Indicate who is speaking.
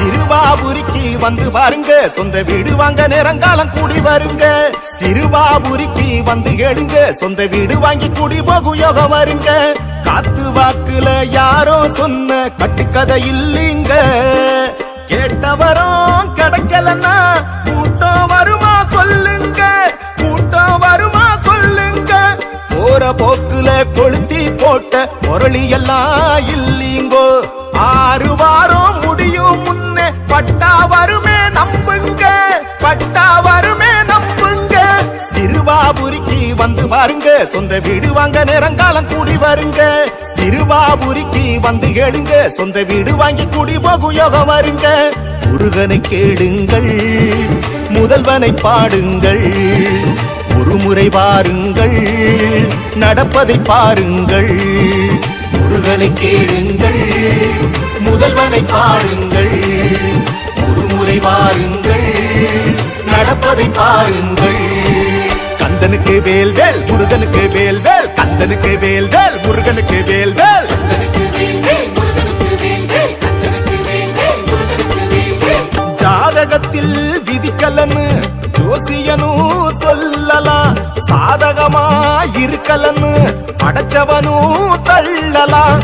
Speaker 1: சிறுவாபுரிக்கு வந்து பாருங்க, சொந்த வீடு வாங்க நேரங்காலம் கூடி வருங்க. சிறுவாபுரிக்கு வந்து கேளுங்க, சொந்த வீடு வாங்கி கூடி போகும் யோகம் வருங்க. காத்து வாக்குல யாரோ சொன்ன கட்டுக்கதை இல்லீங்க, கேட்டவரும் கிடைக்கலன்னா கூட்டம் வருமா சொல்லுங்க, கூட்டம் வருமா சொல்லுங்க. போற போக்குல கொளுத்தி போட்ட முரளி எல்லாம் இல்லீங்கோ, 6 வாரம் முடியும் முன்னே பட்டா வருமே நம்புங்க, பட்டா வருமே நம்புங்க. சிறுவாபுரிக்கு வந்து பாருங்க, சொந்த வீடு வாங்க நேரங்காலம் கூடி வருங்க. சிறுவாபுரிக்கு வந்து கேளுங்க, சொந்த வீடு வாங்கி கூடி போகும் யோகம் வருங்க. முருகனை கேளுங்கள், முதல்வனை பாடுங்கள், ஒருமுறை வாருங்கள், நடப்பதை பாருங்கள். முருகனை கேளுங்கள், முதல்வனை பாடுங்கள், ஒருமுறை வாருங்கள், நடப்பதை பாருங்கள். கந்தனுக்கு வேல் வேல், முருகனுக்கு வேல் வேல், கந்தனுக்கு வேல் வேல், முருகனுக்கு வேல் வேல். ஜாதகத்தில் விதிக்கலன்னு ஜோசியனும் சொல்லலாம், சாதகமா இருக்கலன்னு படைச்சவனும் தள்ளலாம்.